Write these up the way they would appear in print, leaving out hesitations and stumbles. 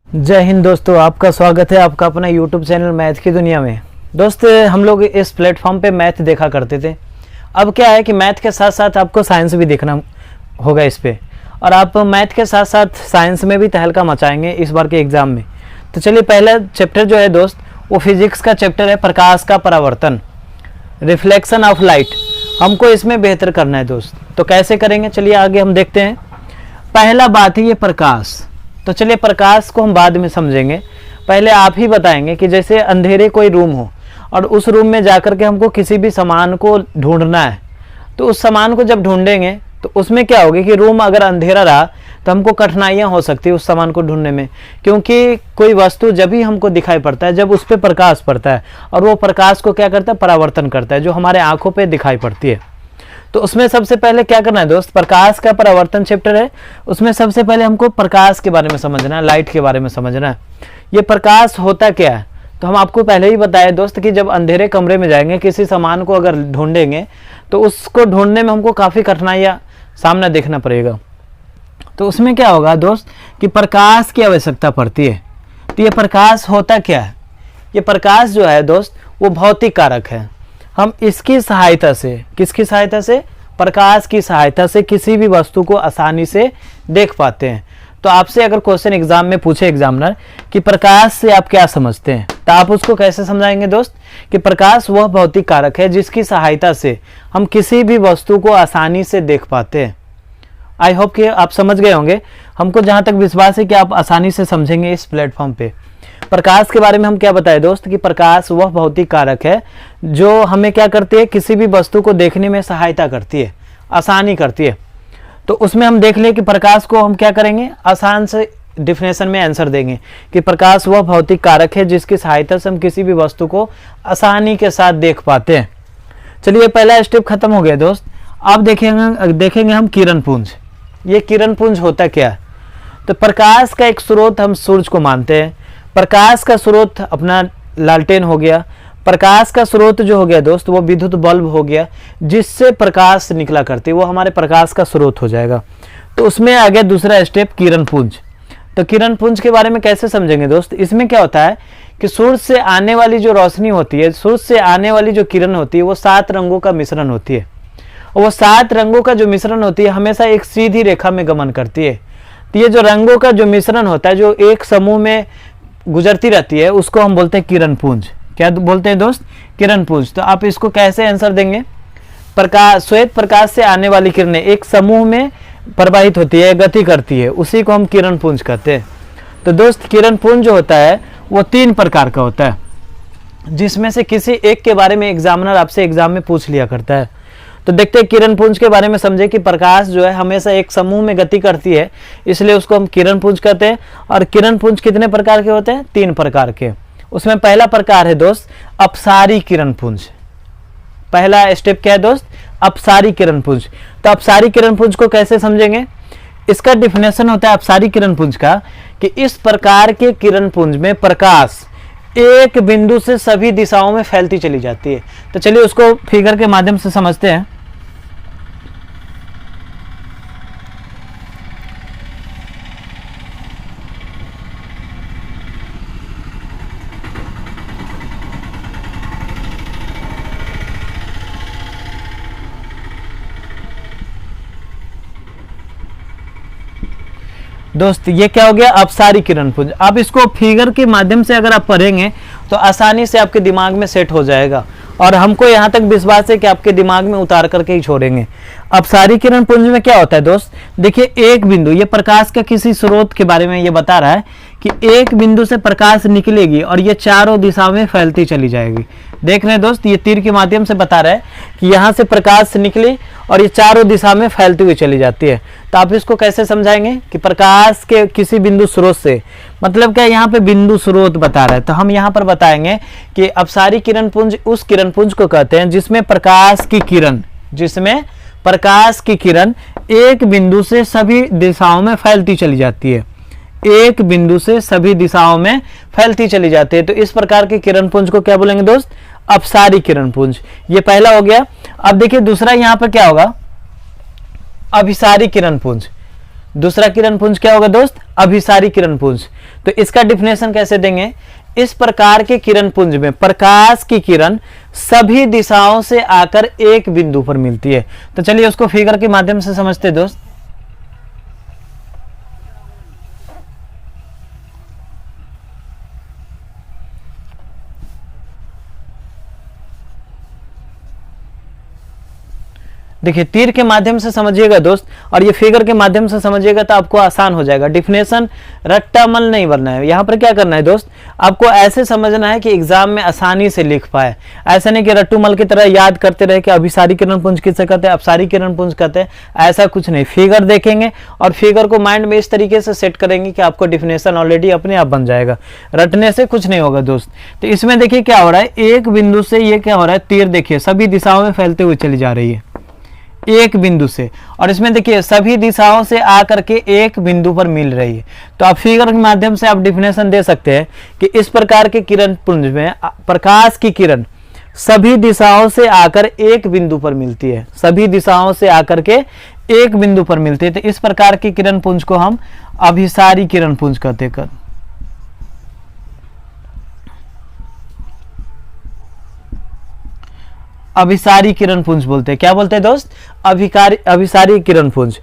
जय हिंद दोस्तों, आपका स्वागत है आपका अपना YouTube चैनल मैथ की दुनिया में। दोस्त, हम लोग इस प्लेटफॉर्म पे मैथ देखा करते थे। अब क्या है कि मैथ के साथ साथ आपको साइंस भी देखना होगा इस पे, और आप मैथ के साथ साथ साइंस में भी तहलका मचाएंगे इस बार के एग्ज़ाम में। तो चलिए, पहला चैप्टर जो है दोस्त वो फिजिक्स का चैप्टर है, प्रकाश का परावर्तन, रिफ्लेक्शन ऑफ लाइट। हमको इसमें बेहतर करना है दोस्त। तो कैसे करेंगे, चलिए आगे हम देखते हैं। पहला बात है ये प्रकाश। तो चलिए, प्रकाश को हम बाद में समझेंगे, पहले आप ही बताएंगे कि जैसे अंधेरे कोई रूम हो और उस रूम में जाकर के हमको किसी भी सामान को ढूंढना है, तो उस सामान को जब ढूंढेंगे तो उसमें क्या होगी कि रूम अगर अंधेरा रहा तो हमको कठिनाइयाँ हो सकती है उस सामान को ढूंढने में, क्योंकि कोई वस्तु जब ही हमको दिखाई पड़ता है जब उस पर प्रकाश पड़ता है, और वो प्रकाश को क्या करता है, परावर्तन करता है, जो हमारे आंखों पे दिखाई पड़ती है। तो उसमें सबसे पहले क्या करना है दोस्त, प्रकाश का परावर्तन चैप्टर है, उसमें सबसे पहले हमको प्रकाश के बारे में समझना है, लाइट के बारे में समझना है। ये प्रकाश होता क्या है, तो हम आपको पहले ही बताया दोस्त कि जब अंधेरे कमरे में जाएंगे, किसी सामान को अगर ढूंढेंगे तो उसको ढूंढने में हमको काफ़ी कठिनाइयाँ सामना देखना पड़ेगा। तो उसमें क्या होगा दोस्त कि प्रकाश की आवश्यकता पड़ती है। तो ये प्रकाश होता क्या है, ये प्रकाश जो है दोस्त वो भौतिक कारक है। हम इसकी सहायता से, किसकी सहायता से, प्रकाश की सहायता से किसी भी वस्तु को आसानी से देख पाते हैं। तो आपसे अगर क्वेश्चन एग्जाम में पूछे एग्जामिनर कि प्रकाश से आप क्या समझते हैं, तो आप उसको कैसे समझाएंगे दोस्त कि प्रकाश वह भौतिक कारक है जिसकी सहायता से हम किसी भी वस्तु को आसानी से देख पाते हैं। आई होप कि आप समझ गए होंगे। हमको जहाँ तक विश्वास है कि आप आसानी से समझेंगे इस प्लेटफॉर्म पे। प्रकाश के बारे में हम क्या बताएं दोस्त कि प्रकाश वह भौतिक कारक है जो हमें क्या करती है, किसी भी वस्तु को देखने में सहायता करती है, आसानी करती है। तो उसमें हम देख लें कि प्रकाश को हम क्या करेंगे, आसान से डिफिनेशन में आंसर देंगे कि प्रकाश वह भौतिक कारक है जिसकी सहायता से हम किसी भी वस्तु को आसानी के साथ देख पाते हैं। चलिए, पहला स्टेप खत्म हो गया दोस्त। अब देखेंगे हम किरण पुंज। ये किरण पुंज होता क्या है, तो प्रकाश का एक स्रोत हम सूरज को मानते हैं। प्रकाश का स्रोत अपना लालटेन हो गया। प्रकाश का स्रोत जो हो गया दोस्त वो विद्युत बल्ब हो गया, जिससे प्रकाश निकला करती है, वो हमारे प्रकाश का स्रोत हो जाएगा। तो उसमें आ गया दूसरा स्टेप किरण पुंज। तो किरण पुंज के बारे में कैसे समझेंगे दोस्त, इसमें क्या होता है कि सूरज से आने वाली जो रोशनी होती है, सूरज से आने वाली जो किरण होती है वो 7 रंगों का मिश्रण होती है, और वो 7 रंगों का जो मिश्रण होती है हमेशा एक सीधी रेखा में गमन करती है। तो ये जो रंगों का जो मिश्रण होता है जो एक समूह में गुजरती रहती है उसको हम बोलते हैं किरण पुंज। क्या बोलते हैं दोस्त, किरण पुंज। तो आप इसको कैसे आंसर देंगे, प्रकाश, श्वेत प्रकाश से आने वाली किरणें एक समूह में प्रवाहित होती है, गति करती है, उसी को हम किरण पुंज कहते हैं। तो दोस्त, किरण पुंज जो होता है वो 3 प्रकार का होता है, जिसमें से किसी एक के बारे में एग्जामिनर आपसे एग्जाम में पूछ लिया करता है। तो देखते हैं किरण पुंज के बारे में समझे कि प्रकाश जो है हमेशा एक समूह में गति करती है, इसलिए उसको हम किरण पुंज कहते हैं। और किरण पुंज कितने प्रकार के होते हैं, 3 प्रकार के। उसमें पहला प्रकार है दोस्त अपसारी किरण पुंज। पहला स्टेप क्या है दोस्त, अपसारी किरण पुंज। तो अपसारी किरण पुंज को कैसे समझेंगे, इसका डिफिनेशन होता है अपसारी किरण पुंज का कि इस प्रकार के किरण पुंज में प्रकाश एक बिंदु से सभी दिशाओं में फैलती चली जाती है। तो चलिए उसको फिगर के माध्यम से समझते हैं। दोस्त, ये क्या हो गया, अपसारी किरण पुंज। अब इसको फिगर के माध्यम से अगर आप पढ़ेंगे तो आसानी से आपके दिमाग में सेट हो जाएगा, और हमको यहाँ तक विश्वास है कि आपके दिमाग में उतार करके ही छोड़ेंगे। अपसारी किरण पुंज में क्या होता है दोस्त, देखिए एक बिंदु, ये प्रकाश का किसी स्रोत के बारे में ये बता रहा है कि एक बिंदु से प्रकाश निकलेगी और ये चारों दिशा में फैलती चली जाएगी। देख रहे हैं दोस्त, ये तीर के माध्यम से बता रहा है कि यहाँ से प्रकाश निकली और ये चारों दिशा में फैलती हुई चली जाती है। तो आप इसको कैसे समझाएंगे कि प्रकाश के किसी बिंदु स्रोत से, मतलब क्या यहाँ पे बिंदु स्रोत बता रहा है, तो हम यहाँ पर बताएंगे कि अपसारी किरण पुंज उस किरण पुंज को कहते हैं जिसमें प्रकाश की किरण एक बिंदु से सभी दिशाओं में फैलती चली जाती है, एक बिंदु से सभी दिशाओं में फैलती चली जाती है। तो इस प्रकार के किरण पुंज को क्या बोलेंगे दोस्त, अपसारी किरण पुंज। ये पहला हो गया। अब देखिए दूसरा यहाँ पर क्या होगा, अभिसारी किरण पुंज। दूसरा किरण पुंज क्या होगा दोस्त, अभिसारी किरण पुंज। तो इसका डिफिनेशन कैसे देंगे, इस प्रकार के किरण पुंज में प्रकाश की किरण सभी दिशाओं से आकर एक बिंदु पर मिलती है। तो चलिए उसको फिगर के माध्यम से समझते हैं दोस्त। देखिए तीर के माध्यम से समझिएगा दोस्त, और ये फिगर के माध्यम से समझिएगा तो आपको आसान हो जाएगा। डिफिनेशन रट्टामल नहीं बनना है। यहाँ पर क्या करना है दोस्त, आपको ऐसे समझना है कि एग्जाम में आसानी से लिख पाए। ऐसा नहीं कि रट्टूमल की तरह याद करते रहे कि अभिसारी किरण पुंज किसे कहते हैं, अपसारी किरण पुंज कहते हैं, ऐसा कुछ नहीं। फिगर देखेंगे और फिगर को माइंड में इस तरीके से सेट करेंगे कि आपको डिफिनेशन ऑलरेडी अपने आप बन जाएगा। रटने से कुछ नहीं होगा दोस्त। तो इसमें देखिए क्या हो रहा है, एक बिंदु से ये क्या हो रहा है, तीर देखिए सभी दिशाओं में फैलते हुए चली जा रही है एक बिंदु से, और इसमें देखिए सभी दिशाओं से आकर के एक बिंदु पर मिल रही है। तो आप फिगर के माध्यम से आप डिफिनेशन दे सकते हैं कि इस प्रकार के किरण पुंज में प्रकाश की किरण सभी दिशाओं से आकर एक बिंदु पर मिलती है, सभी दिशाओं से आकर के एक बिंदु पर मिलती है। तो इस प्रकार की किरण पुंज को हम अभिसारी किरण पुंज कहते हैं। अभिसारी किरण पुंज बोलते हैं। क्या बोलते हैं दोस्त, अभिसारी किरण पुंज।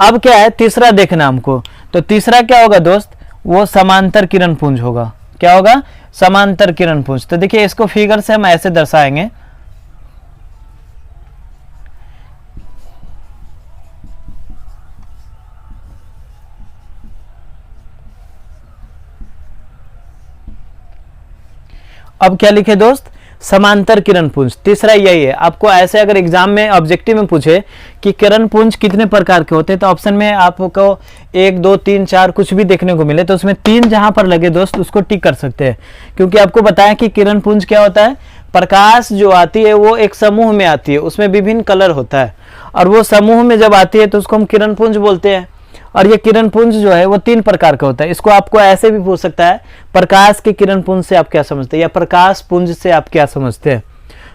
अब क्या है, तीसरा देखना हमको। तो तीसरा क्या होगा दोस्त, वो समांतर किरण पुंज होगा। क्या होगा, समांतर किरण पुंज। तो देखिए इसको फिगर से हम ऐसे दर्शाएंगे। अब क्या लिखे दोस्त, समांतर किरण पुंज। तीसरा यही है। आपको ऐसे अगर एग्जाम में ऑब्जेक्टिव में पूछे कि किरण पुंज कितने प्रकार के होते हैं, तो ऑप्शन में आपको 1 2 3 4 कुछ भी देखने को मिले, तो उसमें 3 जहां पर लगे दोस्त उसको टिक कर सकते हैं। क्योंकि आपको बताया कि किरण पुंज क्या होता है, प्रकाश जो आती है वो एक समूह में आती है, उसमें विभिन्न कलर होता है, और वो समूह में जब आती है तो उसको हम किरण पुंज बोलते हैं। और ये किरण पुंज जो है वो 3 प्रकार का होता है। इसको आपको ऐसे भी पूछ सकता है, प्रकाश के किरण पुंज से आप क्या समझते हैं, या प्रकाश पुंज से आप क्या समझते हैं,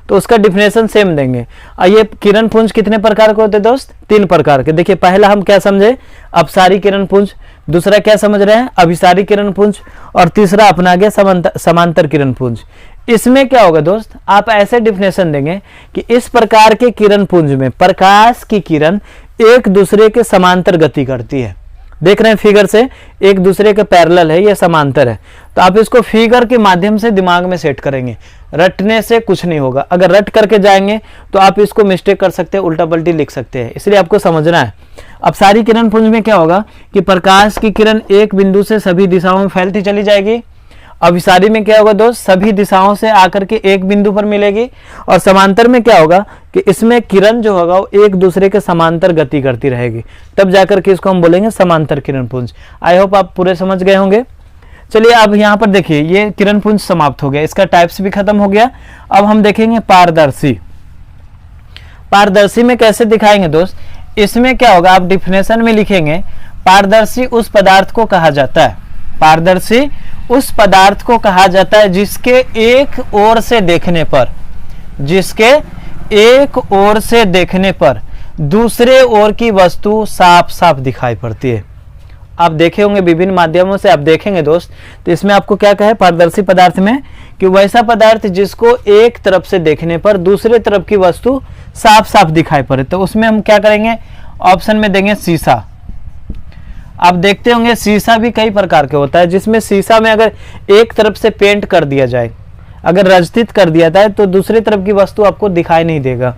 तो उसका डिफिनेशन सेम देंगे। और ये किरण पुंज कितने प्रकार के होते हैं दोस्त, 3 प्रकार के। देखिए पहला हम क्या समझे, अपसारी किरण पुंज, दूसरा क्या समझ रहे हैं, अभिसारी किरण पुंज, और तीसरा अपना गया समांतर किरण पुंज। इसमें क्या होगा दोस्त, आप ऐसे डिफिनेशन देंगे कि इस प्रकार के किरण पुंज में प्रकाश की किरण एक दूसरे के समांतर गति करती है। देख रहे हैं फिगर से, एक दूसरे के पैरेलल है, ये समांतर है। तो आप इसको फिगर के माध्यम से दिमाग में सेट करेंगे, रटने से कुछ नहीं होगा। अगर रट करके जाएंगे तो आप इसको मिस्टेक कर सकते हैं, उल्टा पल्टी लिख सकते हैं, इसलिए आपको समझना है। अब सारी किरण पुंज में क्या होगा कि प्रकाश की किरण एक बिंदु से सभी दिशाओं में फैलती चली जाएगी। अभिसारी में क्या होगा दोस्त, सभी दिशाओं से आकर के एक बिंदु पर मिलेगी। और समांतर में क्या होगा कि इसमें किरण जो होगा वो एक दूसरे के समांतर गति करती रहेगी, तब जाकर के इसको हम बोलेंगे समांतर किरण पुंज। आई होप आप पूरे समझ गए होंगे। चलिए अब यहाँ पर देखिए, ये किरण पुंज समाप्त हो गया, इसका टाइप्स भी खत्म हो गया। अब हम देखेंगे पारदर्शी। पारदर्शी में कैसे दिखाएंगे दोस्त, इसमें क्या होगा, आप डिफिनेशन में लिखेंगे पारदर्शी उस पदार्थ को कहा जाता है, पारदर्शी उस पदार्थ को कहा जाता है जिसके एक ओर से देखने पर, जिसके एक ओर से देखने पर दूसरे ओर की वस्तु साफ साफ दिखाई पड़ती है। आप देखे होंगे विभिन्न माध्यमों से आप देखेंगे दोस्त। तो इसमें आपको क्या कहे पारदर्शी पदार्थ में, कि वैसा पदार्थ जिसको एक तरफ से देखने पर दूसरे तरफ की वस्तु साफ साफ दिखाई पड़े। तो उसमें हम क्या करेंगे, ऑप्शन में देंगे शीशा। आप देखते होंगे शीशा भी कई प्रकार के होता है, जिसमें शीशा में अगर एक तरफ से पेंट कर दिया जाए, अगर रंजित कर दिया जाए, तो दूसरी तरफ की वस्तु आपको दिखाई नहीं देगा।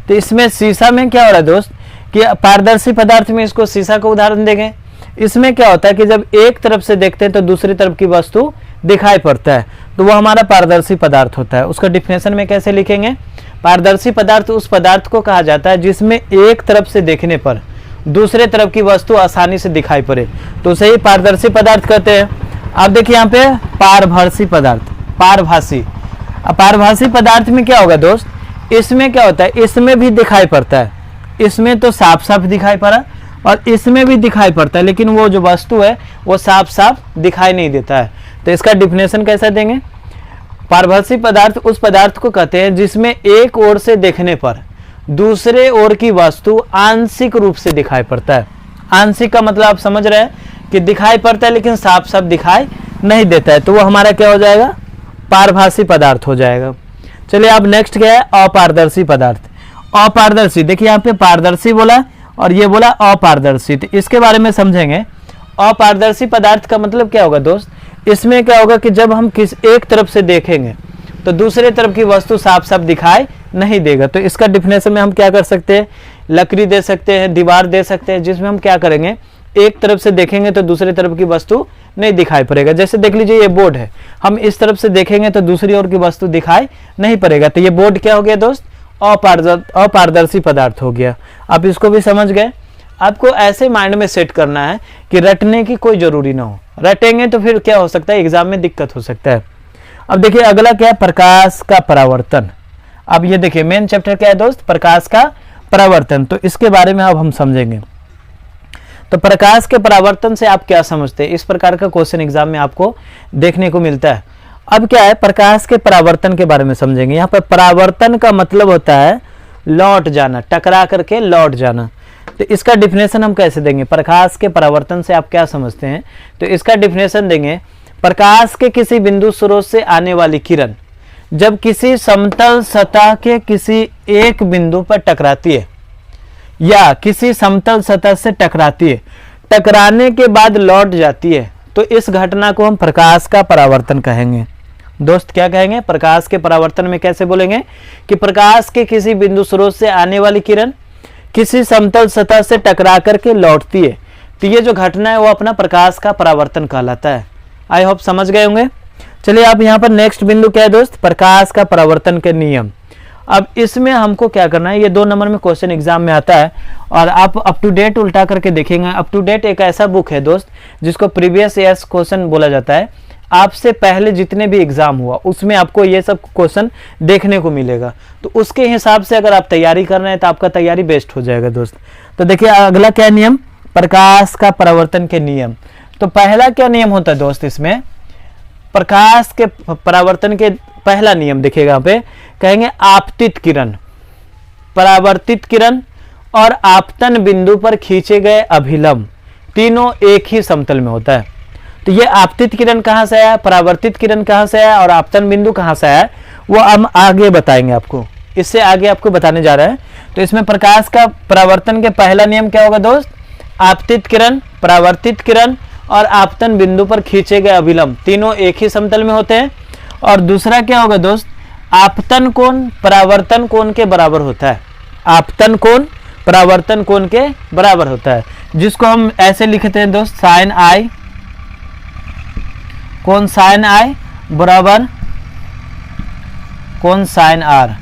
तो इसमें शीशा में क्या हो रहा है दोस्त, कि पारदर्शी पदार्थ में इसको शीशा का उदाहरण देंगे। इसमें क्या होता है कि जब एक तरफ से देखते हैं तो दूसरी तरफ की वस्तु दिखाई पड़ता है, तो वो हमारा पारदर्शी पदार्थ होता है। उसका डिफिनेशन में कैसे लिखेंगे, पारदर्शी पदार्थ उस पदार्थ को कहा जाता है जिसमें एक तरफ से देखने पर दूसरे तरफ की वस्तु आसानी से दिखाई पड़े, तो उसे ही पारदर्शी पदार्थ कहते हैं। आप देखिए यहाँ पे पारभासी पदार्थ, पारभासी। अब पारभासी पदार्थ में क्या होगा दोस्त, इसमें क्या होता है, इसमें भी दिखाई पड़ता है, इसमें तो साफ साफ दिखाई पड़ा और इसमें भी दिखाई पड़ता है, लेकिन वो जो वस्तु है वो साफ साफ दिखाई नहीं देता है। तो इसका डिफिनेशन कैसा देंगे, पारभासी पदार्थ उस पदार्थ को कहते हैं जिसमें एक ओर से देखने पर दूसरे ओर की वस्तु आंशिक रूप से दिखाई पड़ता है। आंशिक का मतलब आप समझ रहे हैं कि दिखाई पड़ता है लेकिन साफ साफ दिखाई नहीं देता है, तो वो हमारा क्या हो जाएगा, पारभासी पदार्थ हो जाएगा। चलिए अब नेक्स्ट क्या है, अपारदर्शी पदार्थ। अपारदर्शी, देखिए यहाँ पे पारदर्शी बोला और ये बोला अपारदर्शी, तो इसके बारे में समझेंगे। अपारदर्शी पदार्थ का मतलब क्या होगा दोस्त, इसमें क्या होगा कि जब हम किस एक तरफ से देखेंगे तो दूसरे तरफ की वस्तु साफ साफ दिखाई नहीं देगा। तो इसका डिफिनेशन में हम क्या कर सकते हैं, लकड़ी दे सकते हैं, दीवार दे सकते हैं, जिसमें हम क्या करेंगे, एक तरफ से देखेंगे तो दूसरी तरफ की वस्तु नहीं दिखाई पड़ेगा। जैसे देख लीजिए ये बोर्ड है, हम इस तरफ से देखेंगे तो दूसरी ओर की वस्तु दिखाई नहीं पड़ेगा, तो ये बोर्ड क्या हो गया दोस्त, अपारदर्शी पदार्थ हो गया। आप इसको भी समझ गए। आपको ऐसे माइंड में सेट करना है कि रटने की कोई जरूरी ना हो, रटेंगे तो फिर क्या हो सकता है, एग्जाम में दिक्कत हो सकता है। अब देखिए अगला क्या है, प्रकाश का परावर्तन। अब ये देखिए मेन चैप्टर क्या है दोस्त, प्रकाश का परावर्तन, तो इसके बारे में अब हम समझेंगे। तो प्रकाश के परावर्तन से आप क्या समझते हैं, इस प्रकार का क्वेश्चन एग्जाम में आपको देखने को मिलता है। अब क्या है, प्रकाश के परावर्तन के बारे में समझेंगे। यहाँ पर परावर्तन का मतलब होता है लौट जाना, टकरा करके लौट जाना। तो इसका डिफिनेशन हम कैसे देंगे, प्रकाश के परावर्तन से आप क्या समझते हैं, तो इसका डिफिनेशन देंगे, प्रकाश के किसी बिंदु स्रोत से आने वाली किरण जब किसी समतल सतह के किसी एक बिंदु पर टकराती है या किसी समतल सतह से टकराती है, टकराने के बाद लौट जाती है, तो इस घटना को हम प्रकाश का परावर्तन कहेंगे। दोस्त क्या कहेंगे, प्रकाश के परावर्तन में कैसे बोलेंगे कि प्रकाश के किसी बिंदु स्रोत से आने वाली किरण किसी समतल सतह से टकरा करके लौटती है, तो ये जो घटना है वो अपना प्रकाश का परावर्तन कहलाता है। आई होप समझ गए होंगे। चलिए आप यहाँ पर नेक्स्ट बिंदु क्या है दोस्त, प्रकाश का परावर्तन के नियम। अब इसमें हमको क्या करना है, ये 2 नंबर में क्वेश्चन एग्जाम में आता है और आप अप टू डेट उल्टा करके देखेंगे। अप टू डेट एक ऐसा बुक है दोस्त जिसको प्रीवियस ईयर्स क्वेश्चन बोला जाता है। आपसे पहले जितने भी एग्जाम हुआ उसमें आपको ये सब क्वेश्चन देखने को मिलेगा, तो उसके हिसाब से अगर आप तैयारी कर रहे हैं तो आपका तैयारी बेस्ट हो जाएगा दोस्त। तो देखिए अगला क्या नियम, प्रकाश का परावर्तन के नियम। तो पहला क्या नियम होता है दोस्त, इसमें प्रकाश के परावर्तन के पहला नियम देखिएगा यहाँ पे, कहेंगे आपतित किरण, परावर्तित किरण और आपतन बिंदु पर खींचे गए अभिलंब तीनों एक ही समतल में होता है। तो ये आपतित किरण कहाँ से आया, परावर्तित किरण कहाँ से आया और आपतन बिंदु कहाँ से आया, वो हम आगे बताएंगे आपको, इससे आगे आपको बताने जा रहे हैं। तो इसमें प्रकाश का परावर्तन के पहला नियम क्या होगा दोस्त, आपतित किरण, परावर्तित किरण और आपतन बिंदु पर खींचे गए अभिलंब तीनों एक ही समतल में होते हैं। और दूसरा क्या होगा दोस्त, आपतन कोण परावर्तन कोण के बराबर होता है, आपतन कोण परावर्तन कोण के बराबर होता है, जिसको हम ऐसे लिखते हैं दोस्त, साइन आई, कोण साइन आई बराबर कोण साइन आर।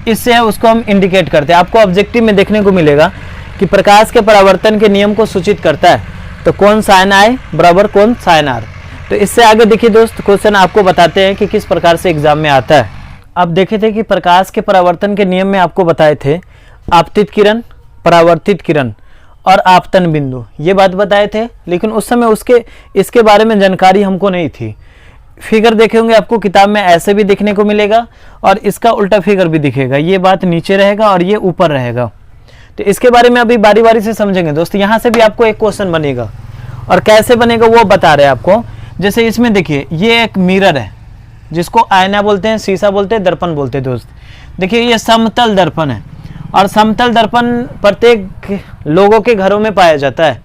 इससे उसको हम इंडिकेट करते हैं। आपको ऑब्जेक्टिव में देखने को मिलेगा कि प्रकाश के परावर्तन के नियम को सूचित करता है, तो कोण साइन आई बराबर कोण साइन आर। तो इससे आगे देखिए दोस्त क्वेश्चन आपको बताते हैं कि किस प्रकार से एग्जाम में आता है। आप देखे थे कि प्रकाश के परावर्तन के नियम में आपको बताए थे आपतित किरण, परावर्तित किरण और आपतन बिंदु, ये बात बताए थे, लेकिन उस समय इसके बारे में जानकारी हमको नहीं थी। फिगर देखे होंगे आपको किताब में, ऐसे भी देखने को मिलेगा और इसका उल्टा फिगर भी दिखेगा, ये बात नीचे रहेगा और ये ऊपर रहेगा। तो इसके बारे में अभी बारी बारी से समझेंगे दोस्त। यहाँ से भी आपको एक क्वेश्चन बनेगा और कैसे बनेगा वो बता रहे हैं आपको। जैसे इसमें देखिए ये एक मिरर है जिसको आईना बोलते हैं, शीशा बोलते हैं, दर्पण बोलते हैं दोस्त। देखिए ये समतल दर्पण है और समतल दर्पण प्रत्येक लोगों के घरों में पाया जाता है।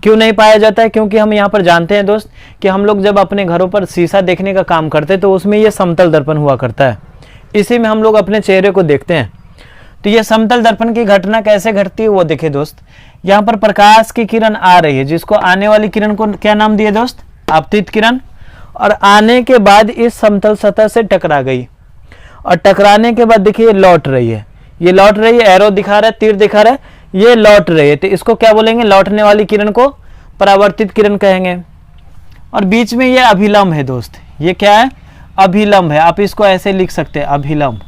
क्यों नहीं पाया जाता है, क्योंकि हम यहाँ पर जानते हैं दोस्त कि हम लोग जब अपने घरों पर शीशा देखने का काम करते हैं तो उसमें ये समतल दर्पण हुआ करता है, इसी में हम लोग अपने चेहरे को देखते हैं। तो ये समतल दर्पण की घटना कैसे घटती है वो देखिए दोस्त। यहाँ पर प्रकाश की किरण आ रही है, जिसको आने वाली किरण को क्या नाम दिए दोस्त, आपतित किरण, और आने के बाद इस समतल सतह से टकरा गई और टकराने के बाद देखिए लौट रही है, ये लौट रही है, एरो दिखा रहा है, तीर दिखा रहा है, ये लौट रही है, तो इसको क्या बोलेंगे, लौटने वाली किरण को परावर्तित किरण कहेंगे। और बीच में ये अभिलंब है दोस्त, ये क्या है, अभिलंब है, आप इसको ऐसे लिख सकते हैं, अभिलंब।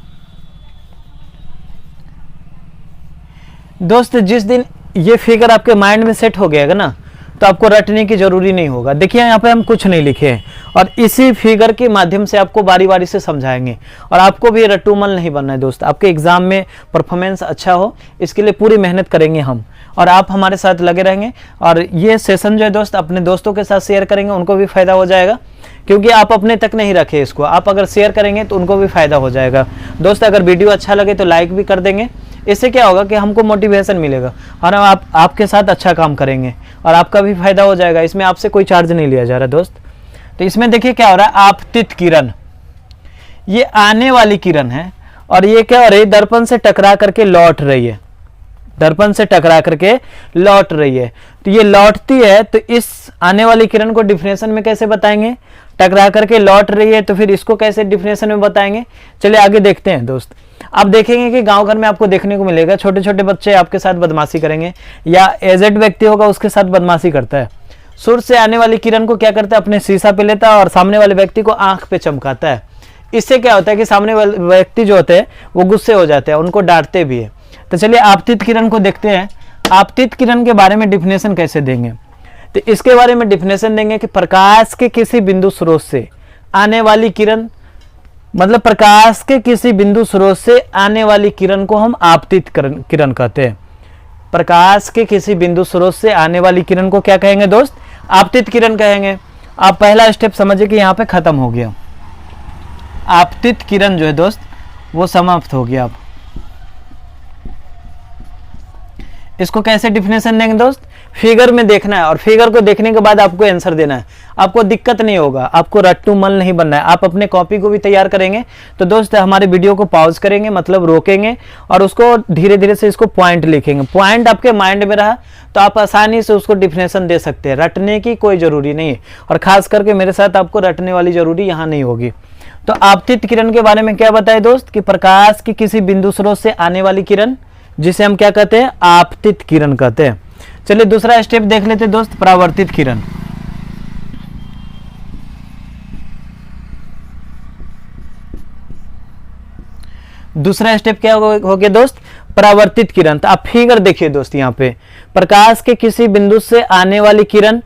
दोस्त जिस दिन ये फिगर आपके माइंड में सेट हो गया ना, तो आपको रटने की जरूरी नहीं होगा। देखिए यहाँ पे हम कुछ नहीं लिखे हैं और इसी फिगर के माध्यम से आपको बारी बारी से समझाएंगे और आपको भी रट्टूमल नहीं बनना है दोस्त। आपके एग्जाम में परफॉर्मेंस अच्छा हो इसके लिए पूरी मेहनत करेंगे हम और आप हमारे साथ लगे रहेंगे। और ये सेशन जो है दोस्त अपने दोस्तों के साथ शेयर करेंगे, उनको भी फायदा हो जाएगा, क्योंकि आप अपने तक नहीं रखे इसको, आप अगर शेयर करेंगे तो उनको भी फायदा हो जाएगा। दोस्त अगर वीडियो अच्छा लगे तो लाइक भी कर देंगे, इससे क्या होगा कि हमको मोटिवेशन मिलेगा और हम आपके साथ अच्छा काम करेंगे और आपका भी फायदा हो जाएगा। इसमें आपसे कोई चार्ज नहीं लिया जा रहा दोस्त। तो इसमें देखिए क्या हो रहा है, आपतित किरण, ये आने वाली किरण है और ये क्या हो रही है, दर्पण से टकरा करके लौट रही है, दर्पण से टकरा करके लौट रही है। तो ये लौटती है, तो इस आने वाली किरण को डिफिनेशन में कैसे बताएंगे, टकरा करके लौट रही है, तो फिर इसको कैसे डिफिनेशन में बताएंगे। चलिए आगे देखते हैं दोस्त। आप देखेंगे कि गांव घर में आपको देखने को मिलेगा छोटे छोटे बच्चे आपके साथ बदमाशी करेंगे या एजेड व्यक्ति होगा उसके साथ बदमाशी करता है। सूर्य से आने वाली किरण को क्या करता है, अपने शीशा पे लेता है और सामने वाले व्यक्ति को आंख पे चमकाता है। इससे क्या होता है कि सामने वाले व्यक्ति जो होते हैं वो गुस्से हो जाते हैं, उनको डांटते भी है। तो चलिए आपतित किरण को देखते हैं। आपतित किरण के बारे में डिफिनेशन कैसे देंगे, तो इसके बारे में डिफिनेशन देंगे कि प्रकाश के किसी बिंदु स्रोत से आने वाली किरण, मतलब प्रकाश के किसी बिंदु स्रोत से आने वाली किरण को हम आपतित किरण कहते हैं। प्रकाश के किसी बिंदु स्रोत से आने वाली किरण को क्या कहेंगे दोस्त, आपतित किरण कहेंगे। आप पहला स्टेप समझिए कि यहाँ पे खत्म हो गया, आपतित किरण जो है दोस्त वो समाप्त हो गया। आप इसको कैसे डिफिनेशन देंगे दोस्त, फिगर में देखना है और फिगर को देखने के बाद आपको आंसर देना है। आपको दिक्कत नहीं होगा, आपको रट्टू मल नहीं बनना है। आप अपने कॉपी को भी तैयार करेंगे तो दोस्त हमारे वीडियो को पॉज करेंगे, मतलब रोकेंगे और उसको धीरे धीरे से इसको पॉइंट लिखेंगे। पॉइंट आपके माइंड में रहा तो आप आसानी से उसको डिफिनेशन दे सकते हैं, रटने की कोई जरूरी नहीं है। और खास करके मेरे साथ आपको रटने वाली जरूरी यहाँ नहीं होगी। तो आपतित किरण के बारे में क्या बताए दोस्त कि प्रकाश की किसी बिंदु स्रोत से आने वाली किरण, जिसे हम क्या कहते हैं, आपतित किरण कहते हैं। चलिए दूसरा स्टेप देख लेते हैं दोस्त, परावर्तित किरण। दूसरा स्टेप क्या हो गया दोस्त, परावर्तित किरण। तो आप फिगर देखिए दोस्त, यहाँ पे प्रकाश के किसी बिंदु से आने वाली किरण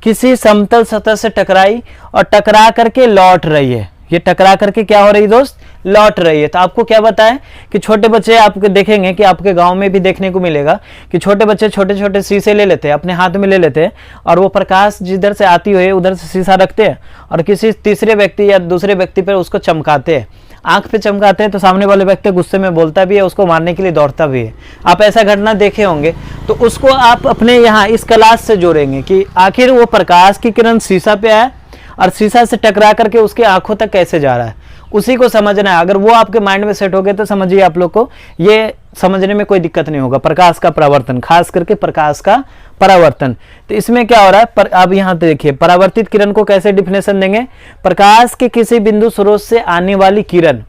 किसी समतल सतह से टकराई और टकरा करके लौट रही है। ये टकरा करके क्या हो रही है दोस्त, लौट रही है। तो आपको क्या बताएं कि छोटे बच्चे आपके देखेंगे कि आपके गांव में भी देखने को मिलेगा कि छोटे बच्चे छोटे छोटे शीशे ले लेते हैं, अपने हाथ में ले लेते हैं और वो प्रकाश जिधर से आती हुई उधर से शीशा रखते हैं और किसी तीसरे व्यक्ति या दूसरे व्यक्ति पर उसको चमकाते हैं, आंख पे चमकाते हैं। तो सामने वाले व्यक्ति गुस्से में बोलता भी है, उसको मारने के लिए दौड़ता भी है। आप ऐसा घटना देखे होंगे। तो उसको आप अपने यहाँ इस क्लास से जोड़ेंगे कि आखिर वो प्रकाश की किरण शीशा पे आया और शीशा से टकरा करके उसके आंखों तक कैसे जा रहा है, उसी को समझना है। अगर वो आपके माइंड में सेट हो गए तो समझिए आप लोग को ये समझने में कोई दिक्कत नहीं होगा। प्रकाश का परावर्तन, खास करके प्रकाश का परावर्तन। तो इसमें क्या हो रहा है, अब यहाँ देखिए परावर्तित किरण को कैसे डिफिनेशन देंगे, प्रकाश के किसी बिंदु स्रोत से आने वाली किरण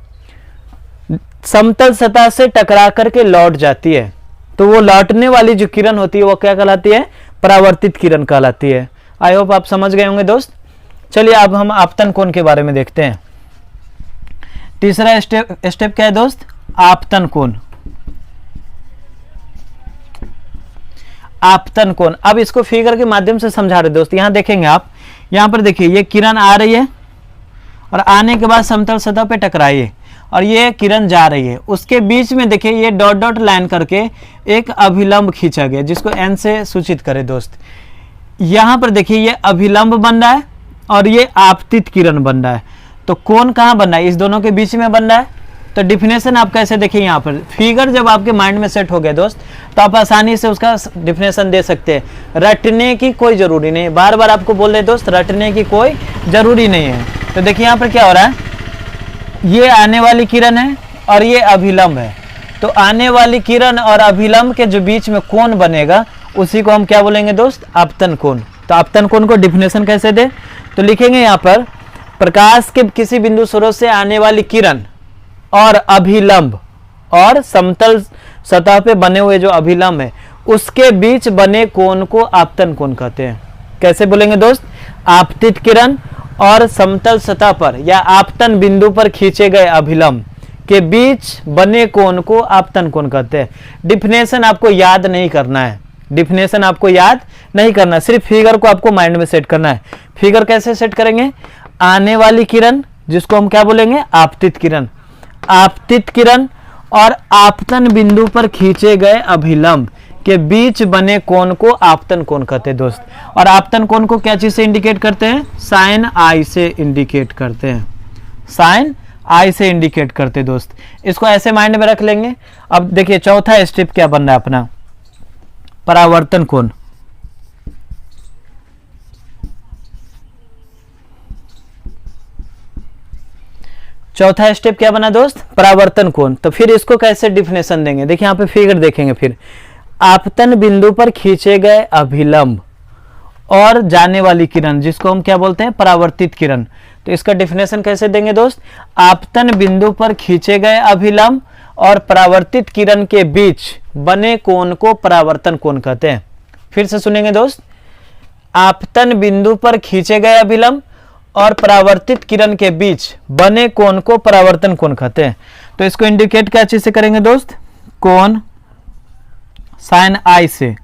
समतल सतह से टकरा करके लौट जाती है। तो वो लौटने वाली जो किरण होती है वो क्या कहलाती है, परावर्तित किरण कहलाती है। आई होप आप समझ गए होंगे दोस्त। चलिए अब हम आपतन कोण के बारे में देखते हैं। तीसरा स्टेप क्या है दोस्त, आपतन कोण। आपतन कोण, अब इसको फिगर के माध्यम से समझा रहे दोस्त। यहां देखेंगे आप, यहां पर देखिए ये किरण आ रही है और आने के बाद समतल सतह पे टकराई है और ये किरण जा रही है। उसके बीच में देखिए ये डॉट डॉट लाइन करके एक अभिलंब खींचा गया, जिसको एन से सूचित करें दोस्त। यहां पर देखिए ये अभिलंब बन रहा है और ये आपतित किरण बन रहा है। तो कोण कहां बन रहा है, इस दोनों के बीच में बन रहा है। तो डिफिनेशन आप कैसे देखिए, यहाँ पर फिगर जब आपके माइंड में सेट हो गया दोस्त तो आप आसानी से उसका डिफिनेशन दे सकते हैं। रटने की कोई जरूरी नहीं है, बार बार आपको बोल रहे दोस्त, रटने की कोई जरूरी नहीं है। तो देखिए यहाँ पर क्या हो रहा है, ये आने वाली किरण है और ये अभिलंब है। तो आने वाली किरण और अभिलंब के जो बीच में कोण बनेगा उसी को हम क्या बोलेंगे दोस्त, आपतन कोण। तो आपतन कोण को डिफिनेशन कैसे दे, तो लिखेंगे यहाँ पर प्रकाश के किसी बिंदु स्रोत से आने वाली किरण और अभिलंब और समतल सतह पे बने हुए जो अभिलंब है उसके बीच बने कोण को आपतन कोण कहते हैं। कैसे बोलेंगे दोस्त, आपतित किरण और समतल सतह पर या आपतन बिंदु पर खींचे गए अभिलंब के बीच बने कोण को आपतन कोण कहते हैं। डिफिनेशन आपको याद नहीं करना है, डिफिनेशन आपको याद नहीं करना, सिर्फ फिगर को आपको माइंड में सेट करना है। फिगर कैसे सेट करेंगे? आने वाली किरण जिसको हम क्या बोलेंगे? आपतित किरण। आपतित किरण और आपतन बिंदु पर खींचे गए अभिलंब के बीच बने कोण को आपतन कोण कहते हैं दोस्त। और आपतन कोण को क्या चीज से इंडिकेट करते हैं? साइन आई से इंडिकेट करते हैं। साइन आई से इंडिकेट करते हैं दोस्त। इसको ऐसे माइंड में रख लेंगे। अब देखिए चौथा स्टेप क्या बन रहा है अपना? परावर्तन कोण। चौथा स्टेप क्या बना दोस्त? परावर्तन कोण। तो फिर इसको कैसे डिफिनेशन देंगे? देखिए यहां पे फिगर देखेंगे। फिर आपतन बिंदु पर खींचे गए अभिलंब और जाने वाली किरण जिसको हम क्या बोलते हैं? परावर्तित किरण। तो इसका डिफिनेशन कैसे देंगे दोस्त? आपतन बिंदु पर खींचे गए अभिलंब और परावर्तित किरण के बीच बने कोण को परावर्तन कोण कहते हैं। फिर से सुनेंगे दोस्त। आपतन बिंदु पर खींचे गए अभिलंब और परावर्तित किरण के बीच बने कोण को परावर्तन कोण कहते हैं। तो इसको इंडिकेट क्या चीज से करेंगे दोस्त? कोण साइन आई से,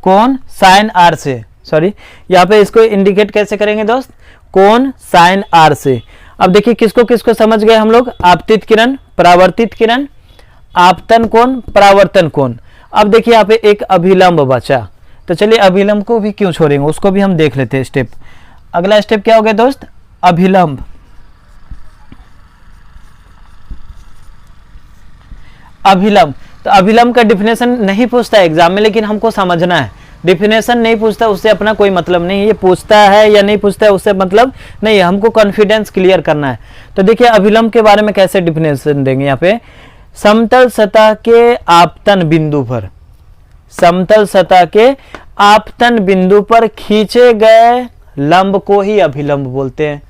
कोण साइन आर से, सॉरी यहां पे इसको इंडिकेट कैसे करेंगे दोस्त? कोण साइन आर से। अब देखिए किसको किसको समझ गए हम लोग? आपतित किरण, परावर्तित किरण, आपतन कोण, परावर्तन कोण। अब देखिए यहाँ पे एक अभिलंब बचा, तो चलिए अभिलंब को भी क्यों छोड़ेंगे, उसको भी हम देख लेते हैं स्टेप। अगला स्टेप क्या हो गया दोस्त? अभिलंब। अभिलंब, तो अभिलंब का डिफिनेशन नहीं पूछता है एग्जाम में, लेकिन हमको समझना है। डिफिनेशन नहीं पूछता, उससे अपना कोई मतलब नहीं है। ये पूछता है या नहीं पूछता है उससे मतलब नहीं है, हमको कॉन्फिडेंस क्लियर करना है। तो देखिए अभिलंब के बारे में कैसे डिफिनेशन देंगे यहाँ पे? समतल सतह के आपतन बिंदु पर, समतल सतह के आपतन बिंदु पर खींचे गए लंब को ही अभिलंब बोलते हैं।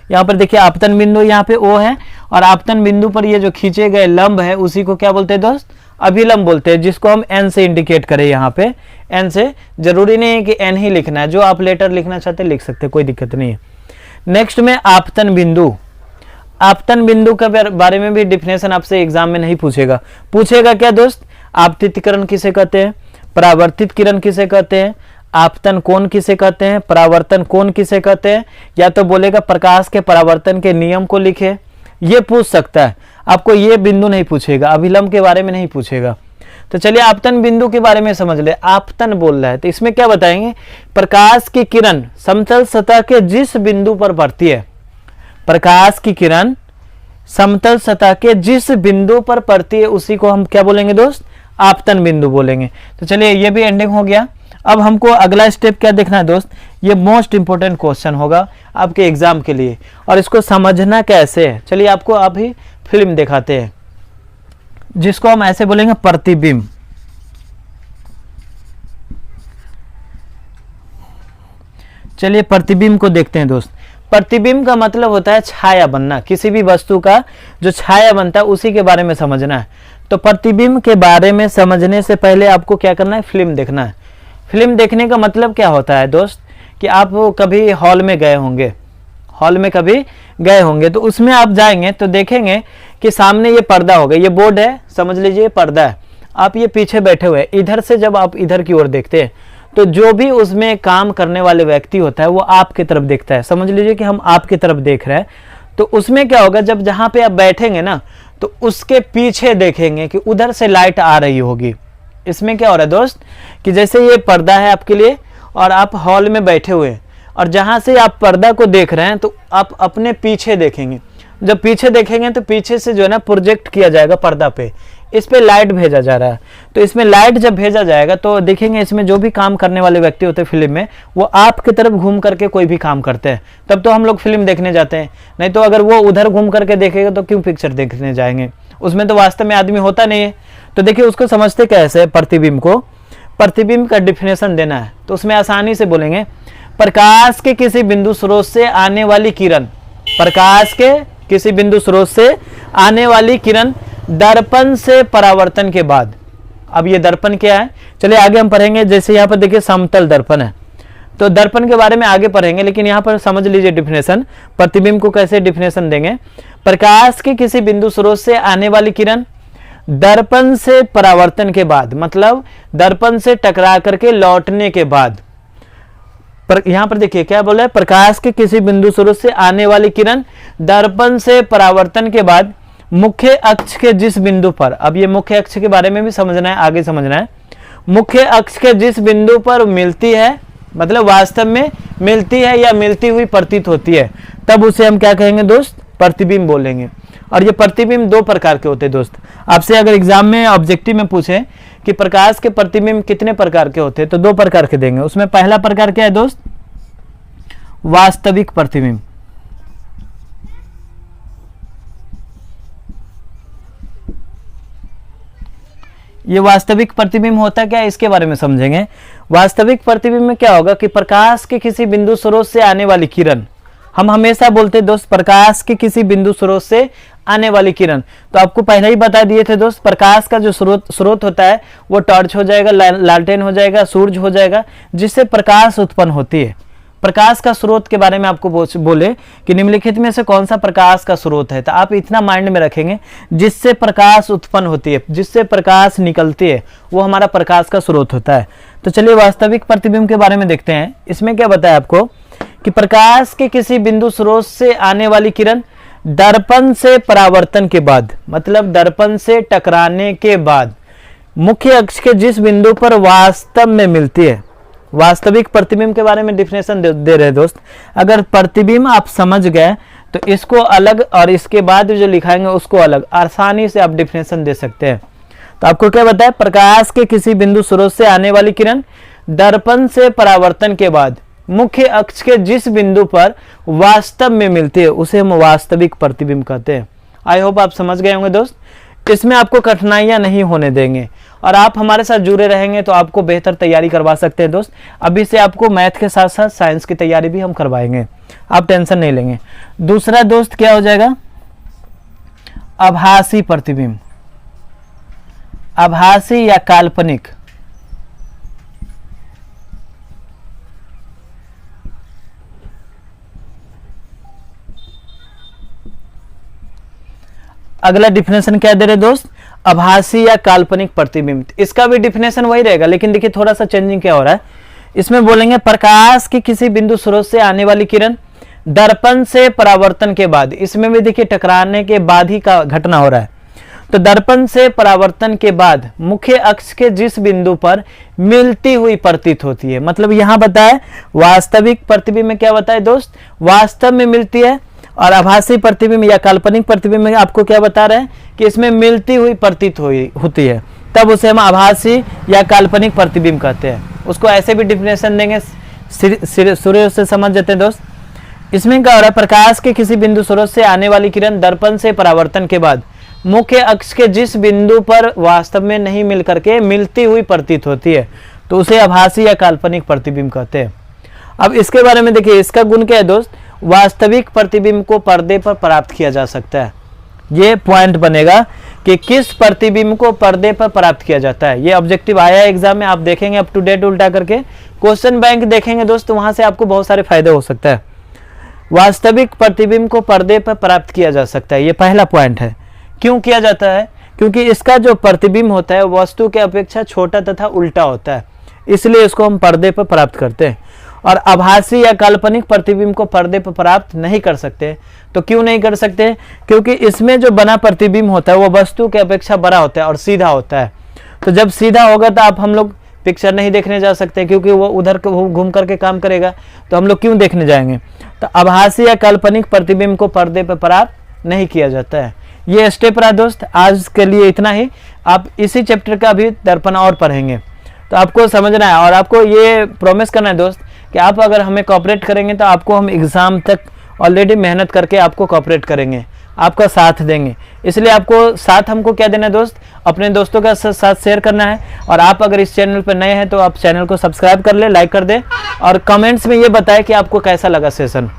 यहाँ पर देखिए आपतन बिंदु यहाँ पे O है और आपतन बिंदु पर ये जो खींचे गए लंब है उसी को क्या बोलते हैं दोस्त? अभिलंब बोलते हैं, जिसको हम N से इंडिकेट करें। यहाँ पे N से, जरूरी नहीं है कि N ही लिखना है, जो आप लेटर लिखना चाहते हैं लिख सकते हैं, कोई दिक्कत नहीं है। नेक्स्ट में आपतन बिंदु। आपतन बिंदु के बारे में भी डिफिनेशन आपसे एग्जाम में नहीं पूछेगा। पूछेगा क्या दोस्त? आपतित किरण किसे कहते हैं, परावर्तित किरण किसे कहते हैं, आपतन कोण किसे कहते हैं, परावर्तन कोण किसे कहते हैं, या तो बोलेगा प्रकाश के परावर्तन के नियम को लिखे, ये पूछ सकता है। आपको ये बिंदु नहीं पूछेगा, अभिलंब के बारे में नहीं पूछेगा। तो चलिए आपतन बिंदु के बारे में समझ ले। आपतन बोल रहा है तो इसमें क्या बताएंगे? प्रकाश की किरण समतल सतह के जिस बिंदु पर पड़ती है, प्रकाश की किरण समतल सतह के जिस बिंदु पर पड़ती है उसी को हम क्या बोलेंगे दोस्त? आपतन बिंदु बोलेंगे। तो चलिए ये भी एंडिंग हो गया। अब हमको अगला स्टेप क्या देखना है दोस्त? ये मोस्ट इंपोर्टेंट क्वेश्चन होगा आपके एग्जाम के लिए, और इसको समझना कैसे है चलिए आपको अभी फिल्म दिखाते हैं, जिसको हम ऐसे बोलेंगे प्रतिबिंब। चलिए प्रतिबिंब को देखते हैं दोस्त। प्रतिबिंब का मतलब होता है छाया बनना, किसी भी वस्तु का जो छाया बनता है उसी के बारे में समझना है। तो प्रतिबिंब के बारे में समझने से पहले आपको क्या करना है? फिल्म देखना है। फिल्म देखने का मतलब क्या होता है दोस्त? कि आप कभी हॉल में गए होंगे, हॉल में कभी गए होंगे तो उसमें आप जाएंगे तो देखेंगे कि सामने ये पर्दा होगा, ये बोर्ड है, समझ लीजिए पर्दा है, आप ये पीछे बैठे हुए हैं। इधर से जब आप इधर की ओर देखते हैं तो जो भी उसमें काम करने वाले व्यक्ति होता है वो आपकी तरफ देखता है। समझ लीजिए कि हम आपकी तरफ देख रहे हैं, तो उसमें क्या होगा? जब जहां पे आप बैठेंगे ना तो उसके पीछे देखेंगे कि उधर से लाइट आ रही होगी। इसमें क्या हो रहा है दोस्त? कि जैसे ये पर्दा है आपके लिए और आप हॉल में बैठे हुए हैं, और जहां से आप पर्दा को देख रहे हैं तो आप अपने पीछे देखेंगे। जब पीछे देखेंगे तो पीछे से जो है ना प्रोजेक्ट किया जाएगा पर्दा पे, इस पे लाइट भेजा जा रहा है। तो इसमें लाइट जब भेजा जाएगा तो देखेंगे इसमें जो भी काम करने वाले व्यक्ति होते हैं फिल्म में, वो आपकी तरफ घूम करके कोई भी काम करते हैं, तब तो हम लोग फिल्म देखने जाते हैं। नहीं तो अगर वो उधर घूम करके देखेगा तो क्यों पिक्चर देखने जाएंगे? उसमें तो वास्तव में आदमी होता नहीं है। तो देखिए उसको समझते कैसे? प्रतिबिंब को, प्रतिबिंब का डिफिनेशन देना है तो उसमें आसानी से बोलेंगे प्रकाश के किसी बिंदु स्रोत से आने वाली किरण, प्रकाश के किसी बिंदु स्रोत से आने वाली किरण दर्पण से परावर्तन के बाद। अब ये दर्पण क्या है चलिए आगे हम पढ़ेंगे। जैसे यहाँ पर देखिए समतल दर्पण है, तो दर्पण के बारे में आगे पढ़ेंगे, लेकिन यहाँ पर समझ लीजिए डिफिनेशन प्रतिबिंब को कैसे डिफिनेशन देंगे। प्रकाश के किसी बिंदु स्रोत से आने वाली किरण दर्पण से परावर्तन के बाद, मतलब दर्पण से टकरा करके लौटने के बाद, पर यहां पर देखिए क्या बोला है, प्रकाश के किसी बिंदु स्रोत से आने वाली किरण दर्पण से परावर्तन के बाद मुख्य अक्ष के जिस बिंदु पर, अब ये मुख्य अक्ष के बारे में भी समझना है, आगे समझना है, मुख्य अक्ष के जिस बिंदु पर मिलती है, मतलब वास्तव में मिलती है या मिलती हुई प्रतीत होती है, तब उसे हम क्या कहेंगे दोस्त, प्रतिबिंब बोलेंगे। और ये प्रतिबिंब दो प्रकार के होते हैं दोस्त। आपसे अगर एग्जाम में ऑब्जेक्टिव में पूछे कि प्रकाश के प्रतिबिंब कितने प्रकार के होते हैं, तो दो प्रकार के देंगे। उसमें पहला प्रकार क्या है दोस्त, वास्तविक प्रतिबिंब। ये वास्तविक प्रतिबिंब होता क्या है, इसके बारे में समझेंगे। वास्तविक प्रतिबिंब में क्या होगा कि प्रकाश के किसी बिंदु स्रोत से आने वाली किरण, हम हमेशा बोलते हैं दोस्त प्रकाश के किसी बिंदु स्रोत से आने वाली किरण, तो आपको पहले ही बता दिए थे दोस्त, प्रकाश का जो स्रोत होता है वो टॉर्च हो जाएगा, लालटेन हो जाएगा, सूरज हो जाएगा, जिससे प्रकाश उत्पन्न होती है। प्रकाश का स्रोत के बारे में आपको बोले कि निम्नलिखित में से कौन सा प्रकाश का स्रोत है, तो आप इतना माइंड में रखेंगे, जिससे प्रकाश उत्पन्न होती है, जिससे प्रकाश निकलती है, वो हमारा प्रकाश का स्रोत होता है। तो चलिए वास्तविक प्रतिबिंब के बारे में देखते हैं। इसमें क्या बताया आपको कि प्रकाश के किसी बिंदु स्रोत से आने वाली किरण दर्पण से परावर्तन के बाद, मतलब दर्पण से टकराने के बाद मुख्य अक्ष के जिस बिंदु पर वास्तव में मिलती है। वास्तविक प्रतिबिंब के बारे में डिफिनेशन दे रहे दोस्त। अगर प्रतिबिंब आप समझ गए तो इसको अलग और इसके बाद जो लिखाएंगे उसको अलग, आसानी से आप डिफिनेशन दे सकते हैं। तो आपको क्या बताया, प्रकाश के किसी बिंदु स्रोत से आने वाली किरण दर्पण से परावर्तन के बाद मुख्य अक्ष के जिस बिंदु पर वास्तव में मिलती है उसे हम वास्तविक प्रतिबिंब कहते हैं। आई होप आप समझ गए होंगे दोस्त। इसमें आपको कठिनाइयां नहीं होने देंगे और आप हमारे साथ जुड़े रहेंगे तो आपको बेहतर तैयारी करवा सकते हैं दोस्त। अभी से आपको मैथ के साथ साथ साइंस की तैयारी भी हम करवाएंगे, आप टेंशन नहीं लेंगे। दूसरा दोस्त क्या हो जाएगा, आभासी प्रतिबिंब। आभासी या काल्पनिक, अगला डिफिनेशन क्या दे रहे दोस्त, आभासी या काल्पनिक प्रतिबिंब। इसका भी डिफिनेशन वही रहेगा, लेकिन देखिए थोड़ा सा चेंजिंग क्या हो रहा है। इसमें बोलेंगे प्रकाश की किसी बिंदु स्रोत से आने वाली किरण दर्पण से परावर्तन के बाद, इसमें भी देखिए टकराने के बाद ही का घटना हो रहा है। तो दर्पण से परावर्तन के बाद मुख्य अक्ष के जिस बिंदु पर मिलती हुई प्रतीत होती है, मतलब यहां बताए वास्तविक प्रतिबिंब में क्या बताए दोस्त, वास्तव में मिलती है, और आभासी प्रतिबिंब या काल्पनिक प्रतिबिंब में आपको क्या बता रहे हैं कि इसमें मिलती हुई प्रतीत होती है, तब उसे हम आभासी या काल्पनिक प्रतिबिंब कहते हैं। उसको ऐसे भी डिफिनेशन देंगे, सूर्य से समझ जाते हैं दोस्त। इसमें क्या हो रहा है, प्रकाश के किसी बिंदु स्रोत से आने वाली किरण दर्पण से परावर्तन के बाद मुख्य अक्ष के जिस बिंदु पर वास्तव में नहीं मिल करके मिलती हुई प्रतीत होती है, तो उसे आभासी या काल्पनिक प्रतिबिंब कहते हैं। अब इसके बारे में देखिए, इसका गुण क्या है दोस्त, वास्तविक प्रतिबिंब को पर्दे पर प्राप्त किया जा सकता है। ये पॉइंट बनेगा कि किस प्रतिबिंब को पर्दे पर प्राप्त किया जाता है। ये ऑब्जेक्टिव आया है एग्जाम में, आप देखेंगे अप टू डेट उल्टा करके क्वेश्चन बैंक देखेंगे दोस्त, वहां से आपको बहुत सारे फायदे हो सकता है। वास्तविक प्रतिबिंब को पर्दे पर प्राप्त किया जा सकता है, ये पहला पॉइंट है। क्यों किया जाता है, क्योंकि इसका जो प्रतिबिंब होता है वस्तु के अपेक्षा छोटा तथा उल्टा होता है, इसलिए इसको हम पर्दे पर प्राप्त करते हैं। और आभासी या काल्पनिक प्रतिबिंब को पर्दे पर प्राप्त नहीं कर सकते। तो क्यों नहीं कर सकते, क्योंकि इसमें जो बना प्रतिबिंब होता है वो वस्तु के अपेक्षा बड़ा होता है और सीधा होता है। तो जब सीधा होगा तो आप हम लोग पिक्चर नहीं देखने जा सकते, क्योंकि वो उधर घूम करके काम करेगा, तो हम लोग क्यों देखने जाएंगे। तो आभासी या काल्पनिक प्रतिबिंब को पर्दे पर प्राप्त नहीं किया जाता है। ये स्टेप रहा दोस्त, आज के लिए इतना ही। आप इसी चैप्टर का भी दर्पण और पढ़ेंगे, तो आपको समझना है और आपको ये प्रॉमिस करना है दोस्त कि आप अगर हमें कोऑपरेट करेंगे तो आपको हम एग्ज़ाम तक ऑलरेडी मेहनत करके आपको कोऑपरेट करेंगे, आपका साथ देंगे। इसलिए आपको साथ हमको क्या देना है दोस्त, अपने दोस्तों के साथ शेयर करना है। और आप अगर इस चैनल पर नए हैं तो आप चैनल को सब्सक्राइब कर ले, लाइक कर दे और कमेंट्स में ये बताएं कि आपको कैसा लगा सेशन।